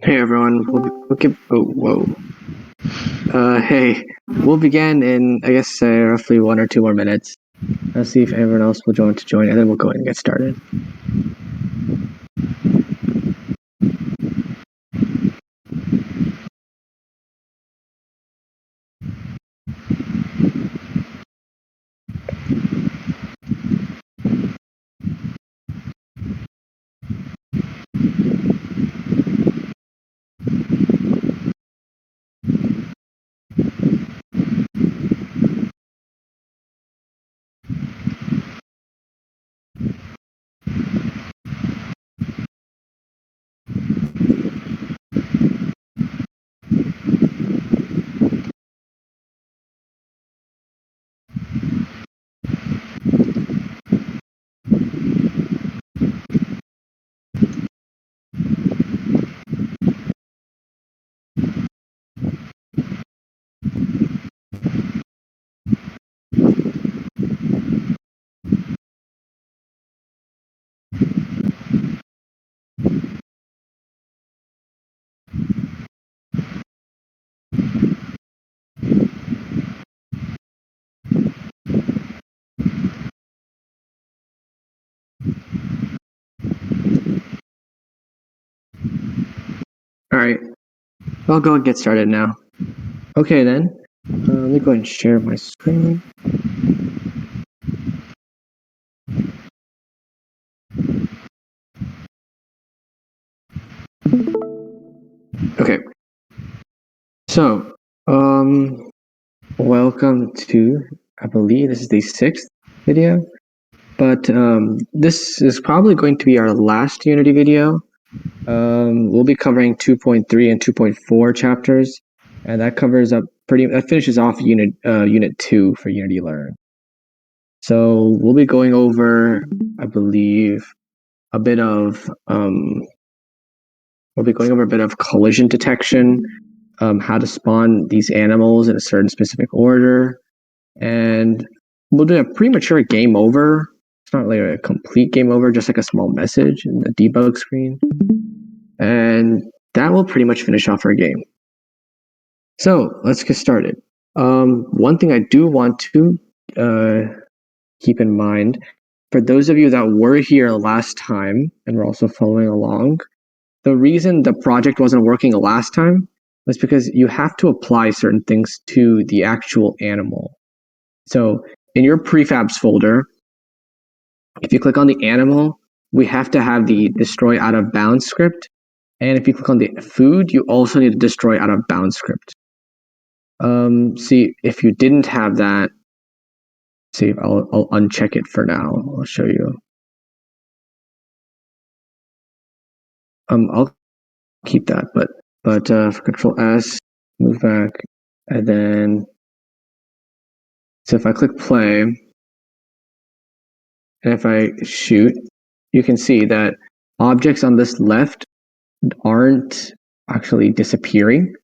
Hey everyone, we'll begin in, I guess, roughly 1 or 2 more minutes. Let's see if everyone else will join, and then we'll go ahead and get started. Alright, I'll go and get started now. Okay then, let me go ahead and share my screen. Okay, so, welcome to, I believe this is the 6th video, but this is probably going to be our last Unity video. We'll be covering 2.3 and 2.4 chapters, and that finishes off unit 2 for Unity Learn. So we'll be going over, I believe, a bit of collision detection, how to spawn these animals in a certain specific order, and we'll do a premature game over. It's not like a complete game over, just like a small message in the debug screen. And that will pretty much finish off our game. So let's get started. One thing I do want to keep in mind, for those of you that were here last time and were also following along, the reason the project wasn't working last time was because you have to apply certain things to the actual animal. So in your prefabs folder, if you click on the animal, we have to have the destroy out of bounds script. And if you click on the food, you also need to destroy out of bounds script. See, if you didn't have that, see, I'll uncheck it for now. I'll show you. I'll keep that, but for Control S, move back, and then, so if I click play, and if I shoot, you can see that objects on this left aren't actually disappearing,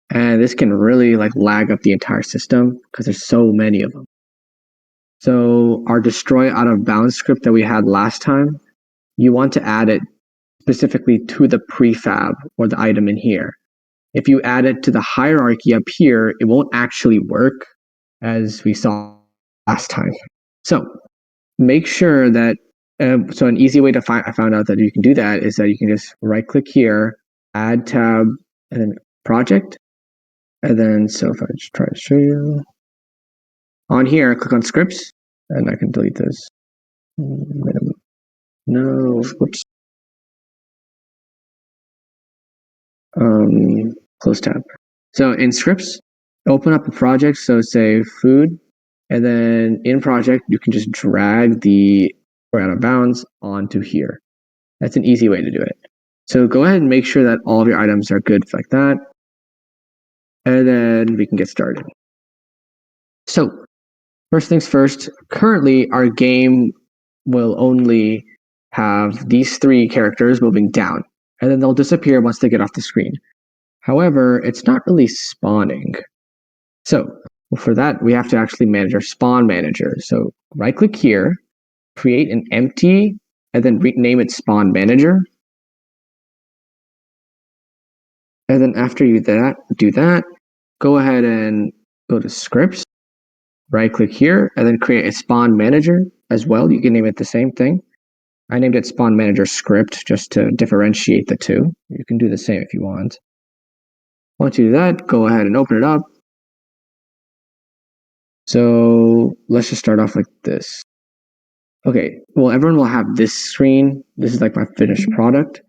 and this can really like lag up the entire system because there's so many of them. So our destroy out of bounds script that we had last time, you want to add it specifically to the prefab or the item in here. If you add it to the hierarchy up here, it won't actually work as we saw last time. So make sure that, so an easy way to I found out that you can do that is that you can just right click here, add tab, and then project. And then, so if I just try to show you on here, click on scripts, and I can delete this. No, whoops. Close tab. So in scripts, open up a project. So say food, and then in project, you can just drag the out of bounds onto here. That's an easy way to do it. So go ahead and make sure that all of your items are good like that. And then we can get started. So first things first, currently our game will only have these 3 characters moving down, and then they'll disappear once they get off the screen. However, it's not really spawning. So for that, we have to actually manage our spawn manager. So right click here, create an empty, and then rename it spawn manager. And then after you do that, go ahead and go to scripts, right click here, and then create a spawn manager as well. You can name it the same thing. I named it spawn manager script just to differentiate the two. You can do the same if you want. Once you do that, go ahead and open it up. So let's just start off like this. Okay, well, everyone will have this screen. This is like my finished product.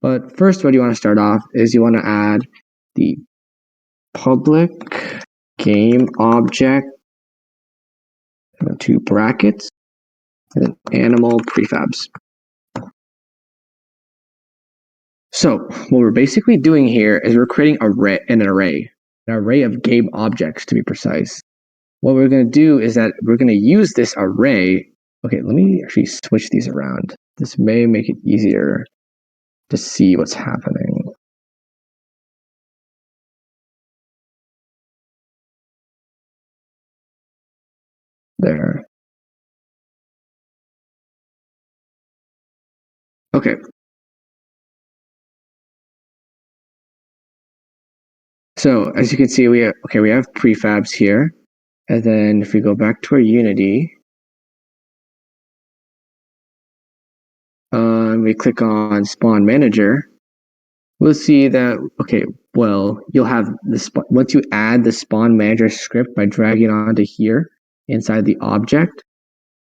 But first, what you want to start off is you want to add the public game object to brackets and then animal prefabs. So what we're basically doing here is we're creating an array of game objects to be precise. What we're going to do is that we're going to use this array. Okay, let me actually switch these around. This may make it easier to see what's happening. There. Okay. So as you can see, we have prefabs here. And then if we go back to our Unity, we click on Spawn Manager, we'll see that, okay, well, you'll have this, once you add the Spawn Manager script by dragging it onto here inside the object,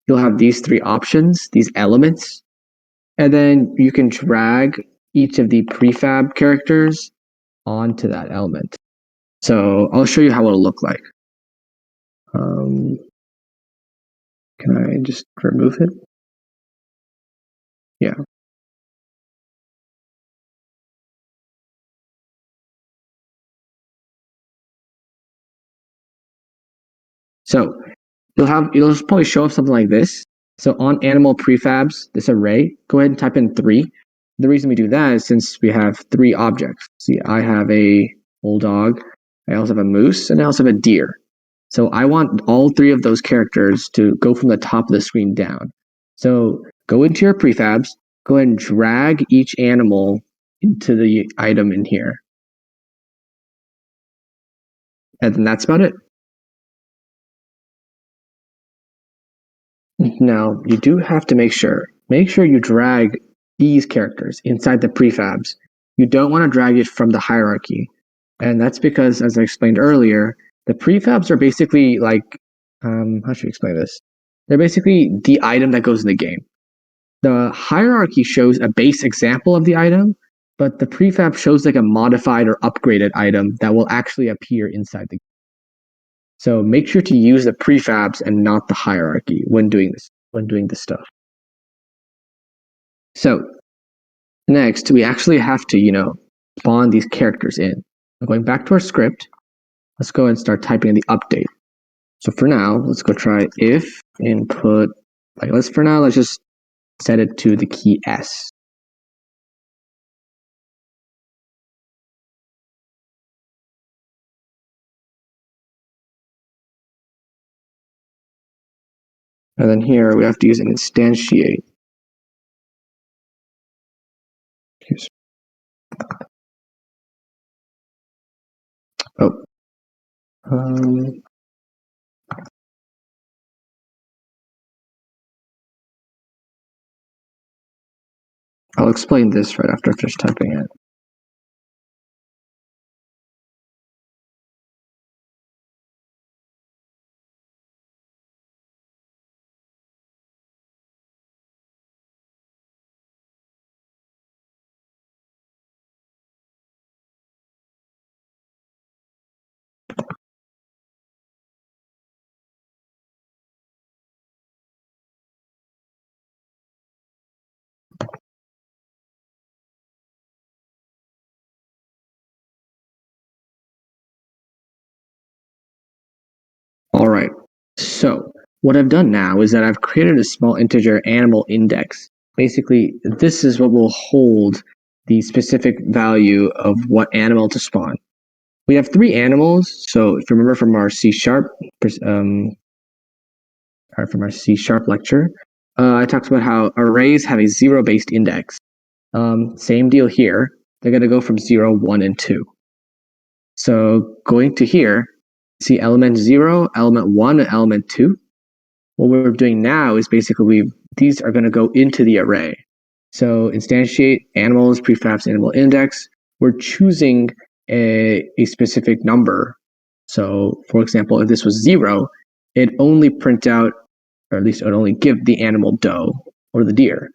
you'll have these three options, these elements, and then you can drag each of the prefab characters onto that element. So I'll show you how it'll look like. Can I just remove it? Yeah. So it'll probably show up something like this. So on animal prefabs, this array, go ahead and type in 3. The reason we do that is since we have 3 objects. See, I have a bulldog, I also have a moose, and I also have a deer. So I want all 3 of those characters to go from the top of the screen down. So go into your prefabs, go ahead and drag each animal into the item in here. And then that's about it. Now, you do have to make sure you drag these characters inside the prefabs. You don't want to drag it from the hierarchy. And that's because, as I explained earlier, the prefabs are basically like, how should we explain this? They're basically the item that goes in the game. The hierarchy shows a base example of the item, but the prefab shows like a modified or upgraded item that will actually appear inside the game. So make sure to use the prefabs and not the hierarchy when doing this stuff. So next, we actually have to, spawn these characters in. Going back to our script, let's go and start typing in the update. So for now, let's go try if input, let's just set it to the key S. And then here we have to use an instantiate. Oh. I'll explain this right after I finish typing it. All right, so what I've done now is that I've created a small integer animal index. Basically, this is what will hold the specific value of what animal to spawn. We have 3 animals, so if you remember from our C# lecture, I talked about how arrays have a 0-based index. Same deal here. They're going to go from 0, 1, and 2. So going to here, see element 0, element 1, and element 2. What we're doing now is basically these are going to go into the array. So instantiate animals, prefabs, animal index. We're choosing a specific number. So for example, if this was 0, it'd only print out, or at least it would only give the animal doe or the deer.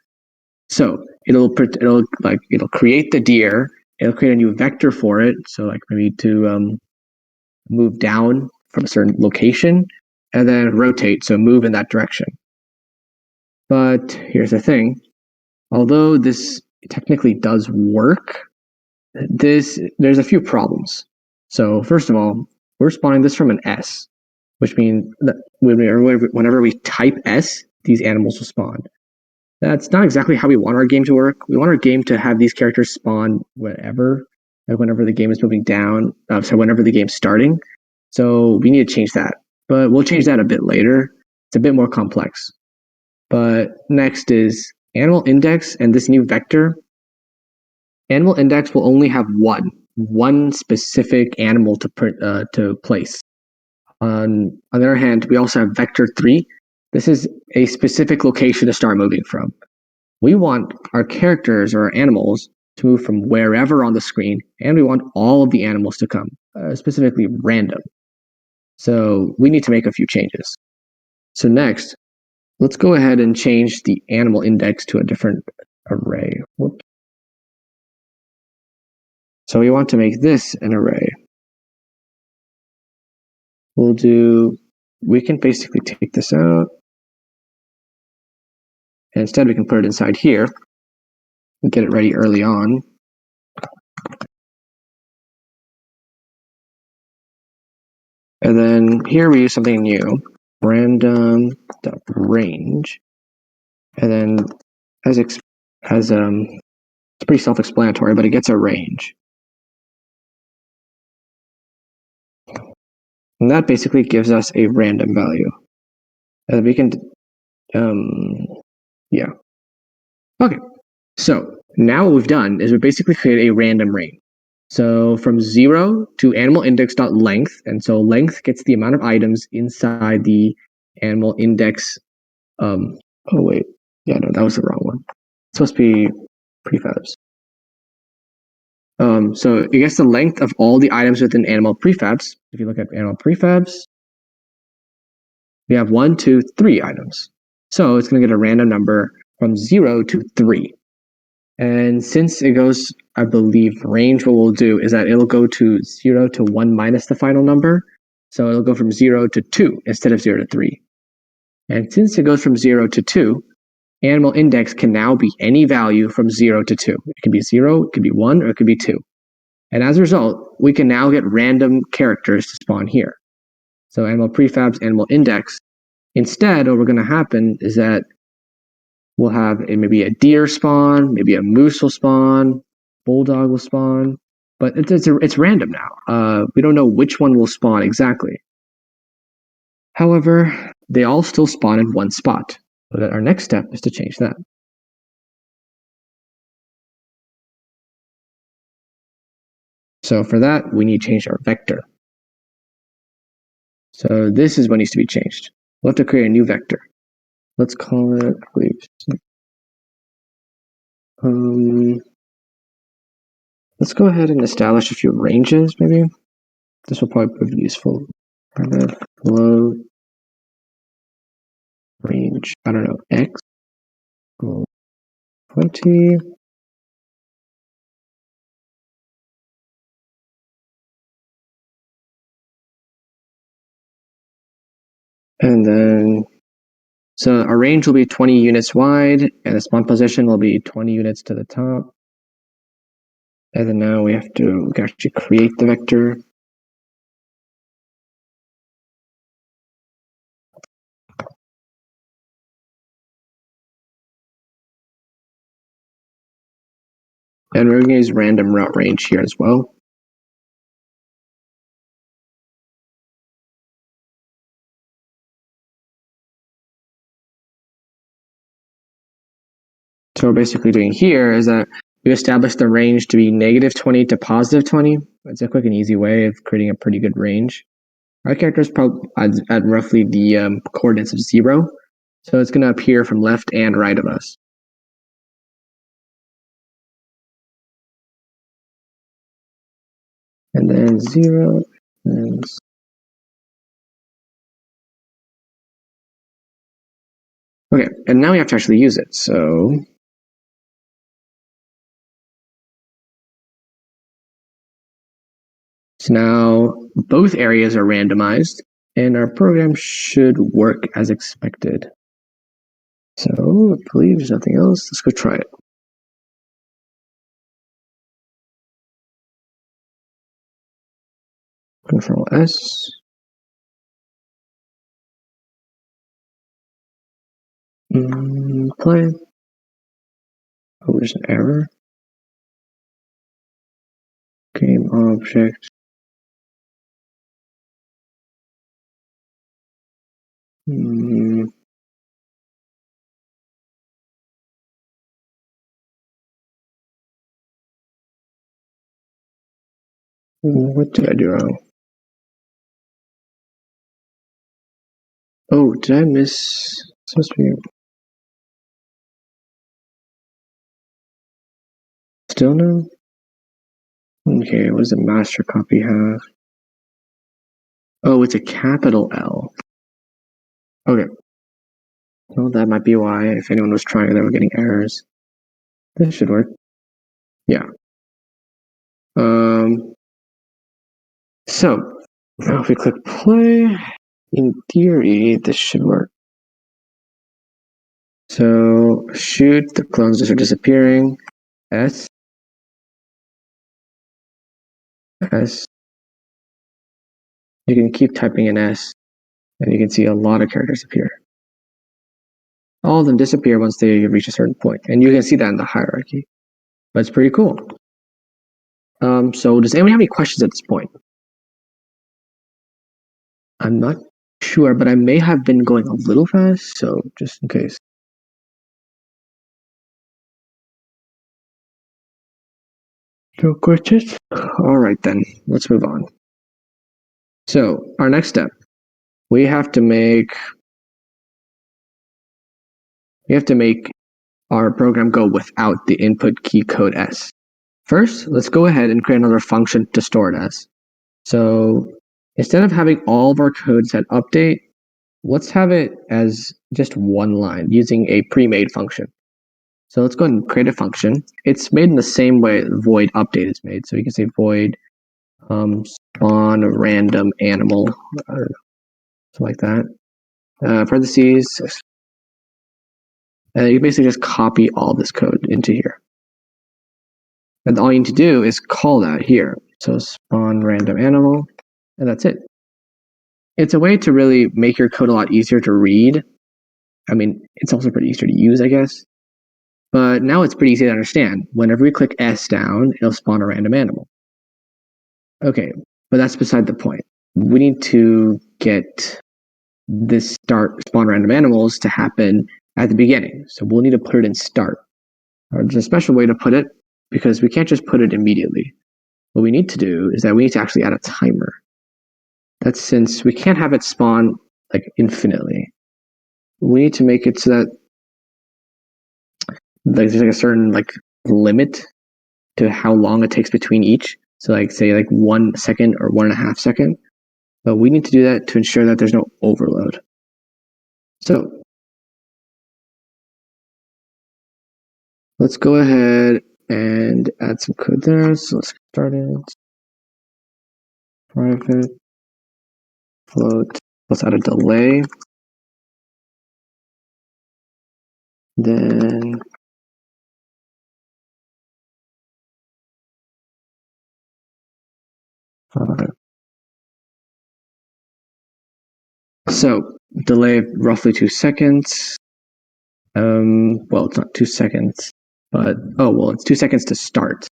So it'll create the deer. It'll create a new vector for it. So like maybe to move down from a certain location, and then rotate. So move in that direction. But here's the thing. Although this technically does work, there's a few problems. So first of all, we're spawning this from an S, which means that whenever we type S, these animals will spawn. That's not exactly how we want our game to work. We want our game to have these characters spawn whenever the game is moving down, so whenever the game's starting. So we need to change that. But we'll change that a bit later. It's a bit more complex. But next is animal index and this new vector. Animal index will only have one specific animal to place. On the other hand, we also have vector 3. This is a specific location to start moving from. We want our characters or our animals to move from wherever on the screen, and we want all of the animals to come, specifically random. So we need to make a few changes. So next, let's go ahead and change the animal index to a different array. Whoops. So we want to make this an array. We can basically take this out. And instead we can put it inside here and get it ready early on. And then here we use something new, random.range. And then it's pretty self-explanatory, but it gets a range. And that basically gives us a random value. And we can, yeah. Okay, so now what we've done is we basically create a random range. So from 0 to animal index.length, and so length gets the amount of items inside the animal index. Oh wait, yeah, no, that was the wrong one. It's supposed to be prefabs. So it gets the length of all the items within animal prefabs. If you look at animal prefabs, we have 1, 2, 3 items. So it's going to get a random number from 0 to 3. And since it goes, I believe, range, what we'll do is that it'll go to 0 to 1 minus the final number. So it'll go from 0 to 2 instead of 0 to 3. And since it goes from 0 to 2, animal index can now be any value from 0 to 2. It can be 0, it could be 1, or it could be 2. And as a result, we can now get random characters to spawn here. So animal prefabs, animal index. Instead, what we're going to happen is that we'll have maybe a deer spawn, maybe a moose will spawn, bulldog will spawn, but it's random now. We don't know which one will spawn exactly. However, they all still spawn in one spot. So that our next step is to change that. So for that, we need to change our vector. So this is what needs to be changed. We'll have to create a new vector. Let's call it, I believe, let's go ahead and establish a few ranges, maybe. This will probably prove useful. Float range, I don't know, x 20. And then, so our range will be 20 units wide, and the spawn position will be 20 units to the top. And then now we can actually create the vector. And we're going to use random route range here as well. So what we're basically doing here is that we establish the range to be -20 to +20. It's a quick and easy way of creating a pretty good range. Our character is probably at roughly the coordinates of 0, so it's going to appear from left and right of us. And then 0, and okay, and now we have to actually use it. So now both areas are randomized, and our program should work as expected. So I believe there's nothing else. Let's go try it. Control S. Play. Oh, there's an error. Game object. What did I do wrong? Oh, did I miss? It's supposed to be. Still no? Okay, what does the master copy have? Oh, it's a capital L. Okay. Well, that might be why, if anyone was trying, they were getting errors. This should work. Yeah. So, now if we click play, in theory, this should work. So, shoot, the clones just are disappearing. S. S. You can keep typing in S, and you can see a lot of characters appear. All of them disappear once they reach a certain point, and you can see that in the hierarchy. But it's pretty cool. So does anyone have any questions at this point? I'm not sure, but I may have been going a little fast, so just in case. No questions? All right then, let's move on. So our next step, we have to make our program go without the input key code S. First, let's go ahead and create another function to store it as. So instead of having all of our code set update, let's have it as just one line using a pre-made function. So let's go ahead and create a function. It's made in the same way void update is made. So you can say void spawn a random animal or something like that. Parentheses. And you basically just copy all this code into here. And all you need to do is call that here. So spawn random animal, and that's it. It's a way to really make your code a lot easier to read. I mean, it's also pretty easier to use, I guess. But now it's pretty easy to understand. Whenever we click S down, it'll spawn a random animal. Okay, but that's beside the point. We need to get this start spawn random animals to happen at the beginning. So we'll need to put it in start. Or there's a special way to put it because we can't just put it immediately. What we need to do is that we need to actually add a timer. That's since we can't have it spawn like infinitely. We need to make it so that like there's like a certain like limit to how long it takes between each. So like say like 1 second or 1.5 seconds. But we need to do that to ensure that there's no overload. So let's go ahead and add some code there. So let's start it. Private float. Let's add a delay. Then so delay roughly 2 seconds. Well, it's not 2 seconds, But, oh, well, it's 2 seconds to start.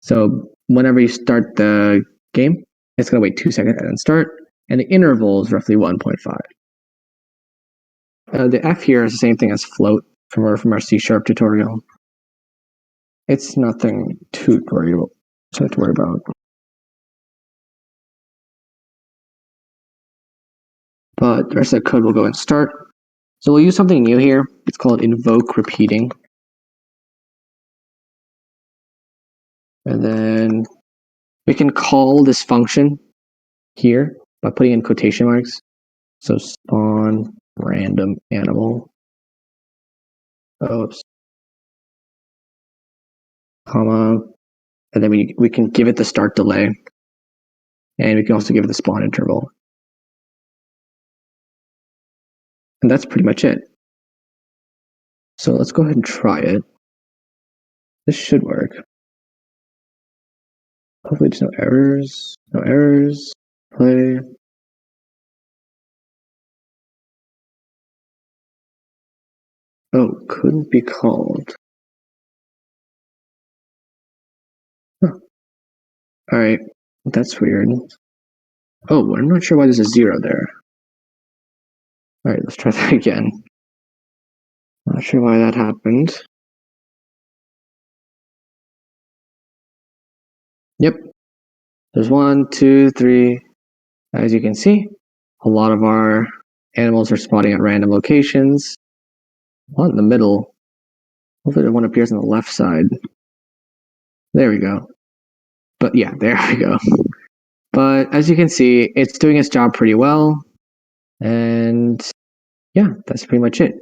So whenever you start the game, it's going to wait 2 seconds and then start. And the interval is roughly 1.5. The F here is the same thing as float from our C# tutorial. It's nothing to worry about. But the rest of the code will go and start. So we'll use something new here. It's called Invoke Repeating. And then we can call this function here by putting in quotation marks. So spawn random animal. Oops. Comma. And then we can give it the start delay. And we can also give it the spawn interval. And that's pretty much it. So let's go ahead and try it. This should work. Hopefully there's no errors. No errors. Play. Oh, couldn't be called. Huh. Alright, that's weird. Oh, I'm not sure why there's a 0 there. Alright, let's try that again. Not sure why that happened. Yep. There's 1, 2, 3. As you can see, a lot of our animals are spawning at random locations. One in the middle. Hopefully one appears on the left side. There we go. But yeah, there we go. But as you can see, it's doing its job pretty well. And yeah, that's pretty much it.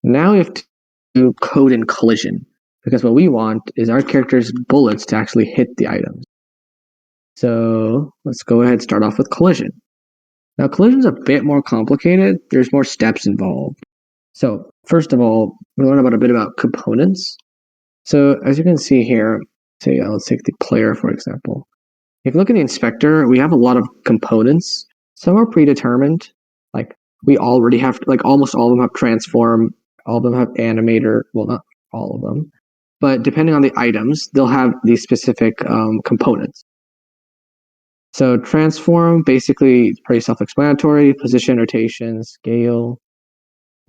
Now we have to do code and collision, because what we want is our character's bullets to actually hit the items. So let's go ahead and start off with collision. Now collision is a bit more complicated. There's more steps involved. So first of all, we learn about a bit about components. So as you can see here, say let's take the player for example. If you look at the inspector, we have a lot of components. Some are predetermined, like we already have, like almost all of them have transform, all of them have animator, well not all of them, but depending on the items, they'll have these specific components. So transform, basically pretty self-explanatory, position, rotation, scale.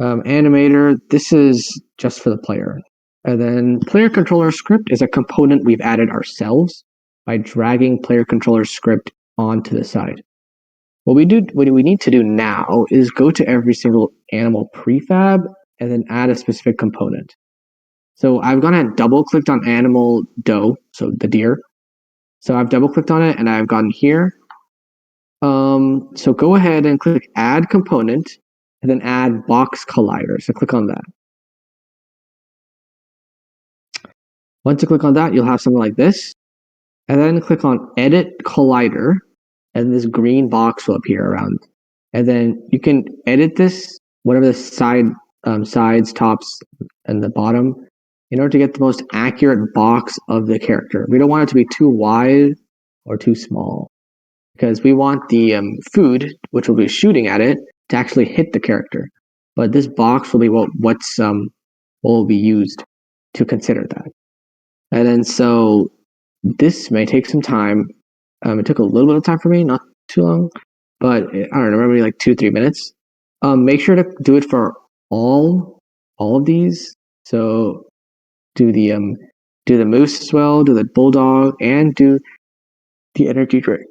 Animator, this is just for the player. And then player controller script is a component we've added ourselves by dragging player controller script onto the side. What we need to do now is go to every single animal prefab and then add a specific component. So I've gone and double clicked on animal doe, so the deer. So I've double clicked on it and I've gone here. So go ahead and click add component and then add box collider. So click on that. Once you click on that, you'll have something like this. And then click on edit collider and this green box will appear around. And then you can edit this, whatever the sides, tops, and the bottom, in order to get the most accurate box of the character. We don't want it to be too wide or too small, because we want the food, which will be shooting at it, to actually hit the character. But this box will be what will be used to consider that. And then so this may take some time. It took a little bit of time for me, not too long, but I don't know, maybe like 2-3 minutes. Make sure to do it for all of these. So do the moose as well, do the bulldog, and do the energy drink.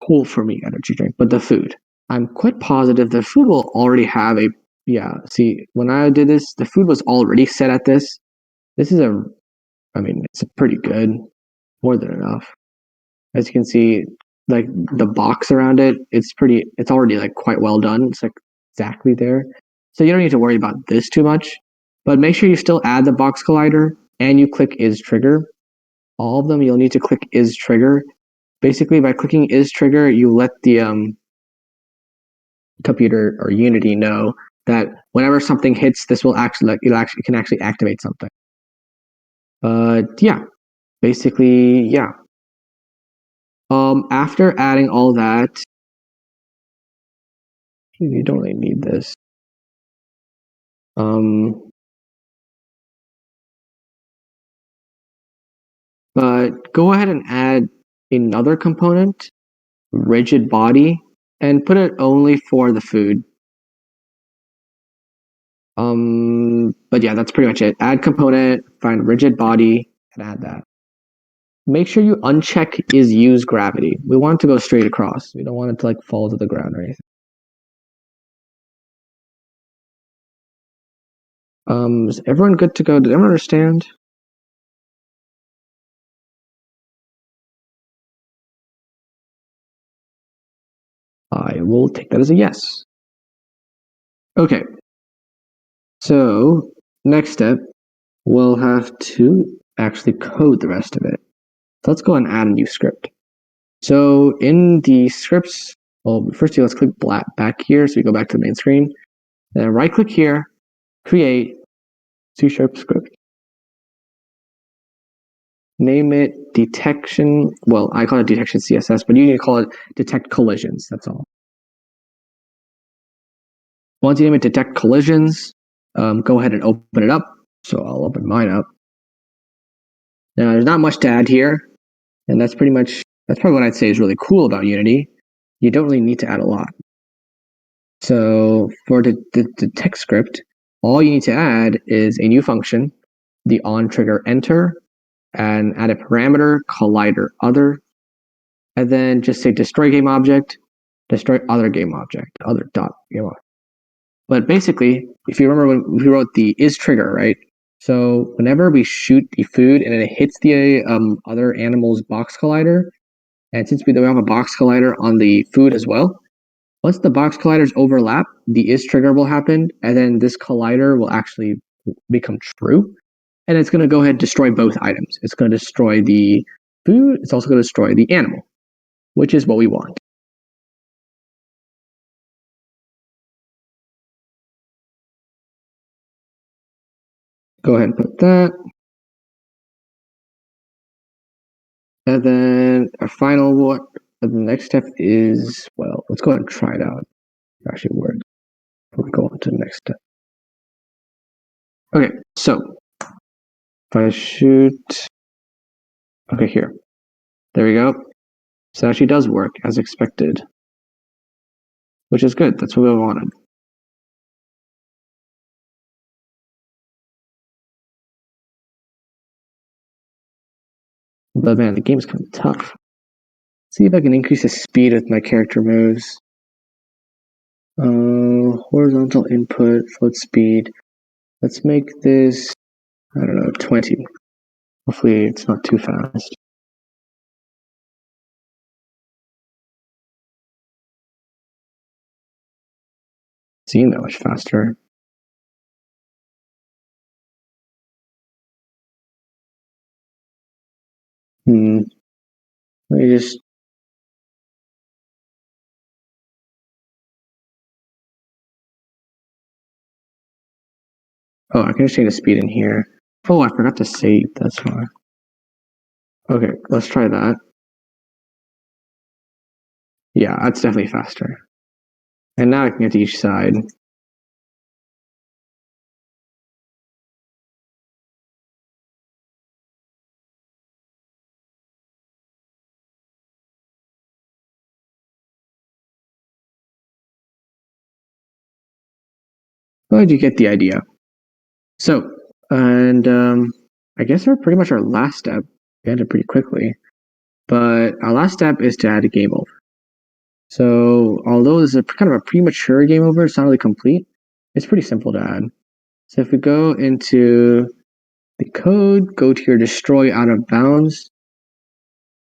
Cool for me, energy drink, but the food. I'm quite positive the food will already have a, yeah, see, when I did this, the food was already set at this. This is it's a pretty good, more than enough. As you can see, like the box around it, it's already like quite well done. It's like exactly there. So you don't need to worry about this too much, but make sure you still add the box collider and you click is trigger. All of them, you'll need to click is trigger. Basically by clicking is trigger, you let the computer or Unity know that whenever something hits, this will actually, it can actually activate something. But yeah, basically, yeah. After adding all that, you don't really need this. But go ahead and add another component, rigid body, and put it only for the food. But yeah, that's pretty much it. Add component, find rigid body, and add that. Make sure you uncheck is use gravity. We want it to go straight across. We don't want it to like fall to the ground or anything. Is everyone good to go? Did everyone understand? I will take that as a yes. Okay. So next step, we'll have to actually code the rest of it. So let's go and add a new script. So in the scripts, well, first let's click back here. So we go back to the main screen. Then right click here, create C# script. Name it detection. Well, I call it detection CSS, but you need to call it detect collisions. That's all. Once you name it detect collisions, go ahead and open it up. So I'll open mine up. Now there's not much to add here, and that's probably what I'd say is really cool about Unity. You don't really need to add a lot. So for the detect script, all you need to add is a new function, the on trigger enter, and add a parameter collider other, and then just say destroy game object, destroy other game object, other dot game object. But basically, if you remember when we wrote the is trigger, right? So whenever we shoot the food and it hits the other animal's box collider, and since we have a box collider on the food as well, once the box colliders overlap, the is trigger will happen, and then this collider will actually become true, and it's going to go ahead and destroy both items. It's going to destroy the food. It's also going to destroy the animal, which is what we want. Go ahead and put that. And then our final one, the next step is, well, let's go ahead and try it out. It actually works. Before we go on to the next step. Okay, so if I shoot, okay, here, there we go. So it actually does work as expected, which is good. That's what we wanted. But man, the game's kind of tough. Let's see if I can increase the speed with my character moves. Horizontal input, float speed. Let's make this, I don't know, 20. Hopefully it's not too fast. Seeing that much faster. Let me just. Oh, I can just change the speed in here. Oh, I forgot to save. That's why. Okay, let's try that. Yeah, that's definitely faster. And now I can get to each side. But you get the idea. So, and I guess we're pretty much our last step. We ended pretty quickly. But our last step is to add a game over. So, although this is kind of a premature game over, it's not really complete. It's pretty simple to add. So if we go into the code, go to your destroy out of bounds,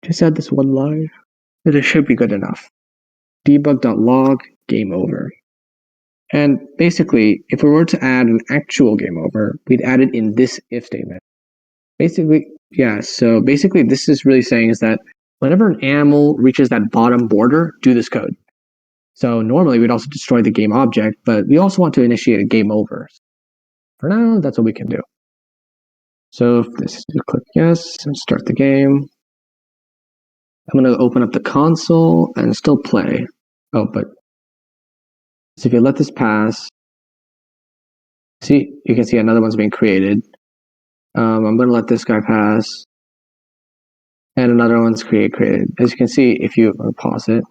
just add this one line, and it should be good enough. Debug.log, game over. And basically, if we were to add an actual game over, we'd add it in this if statement. Basically, yeah, so basically this is really saying is that whenever an animal reaches that bottom border, do this code. So normally we'd also destroy the game object, but we also want to initiate a game over. For now, that's what we can do. So if this is click yes and start the game. I'm going to open up the console and still play. Oh, but so if you let this pass, see, you can see another one's being created. I'm going to let this guy pass. and another one's created. As you can see, if you pause it,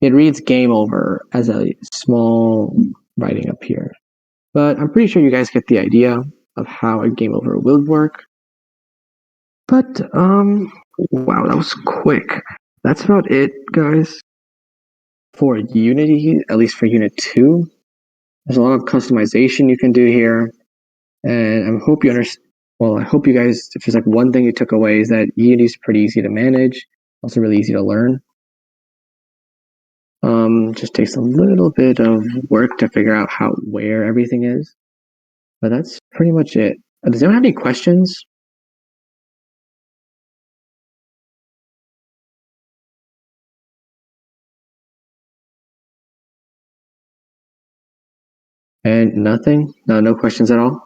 it reads game over as a small writing up here. But I'm pretty sure you guys get the idea of how a game over will work. But, wow, that was quick. That's about it, guys, for Unity, at least for Unit 2. There's a lot of customization you can do here, and I hope you understand. Well, I hope you guys, if there's like one thing you took away, is that Unity is pretty easy to manage, also really easy to learn. Just takes a little bit of work to figure out where everything is, but that's pretty much it. Does anyone have any questions? And nothing? No questions at all?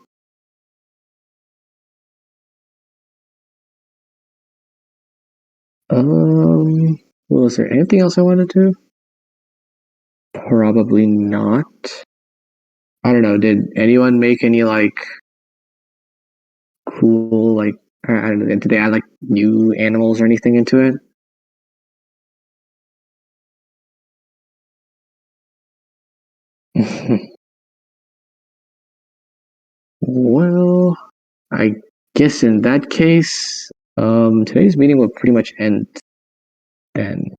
Was there anything else I wanted to? Probably not. I don't know. Did anyone make any like cool I don't know? Did they add like new animals or anything into it? Well, I guess in that case, today's meeting will pretty much end then.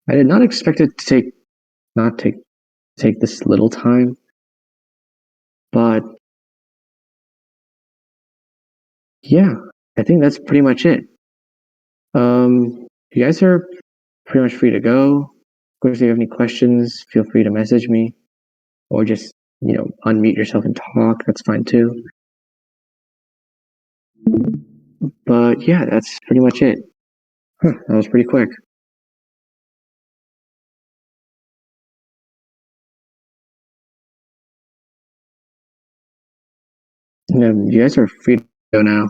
I did not expect it to not take this little time, but yeah, I think that's pretty much it. You guys are pretty much free to go. Of course, if you have any questions, feel free to message me or just, unmute yourself and talk. That's fine too. But yeah, that's pretty much it. Huh, that was pretty quick. You guys are free to go now.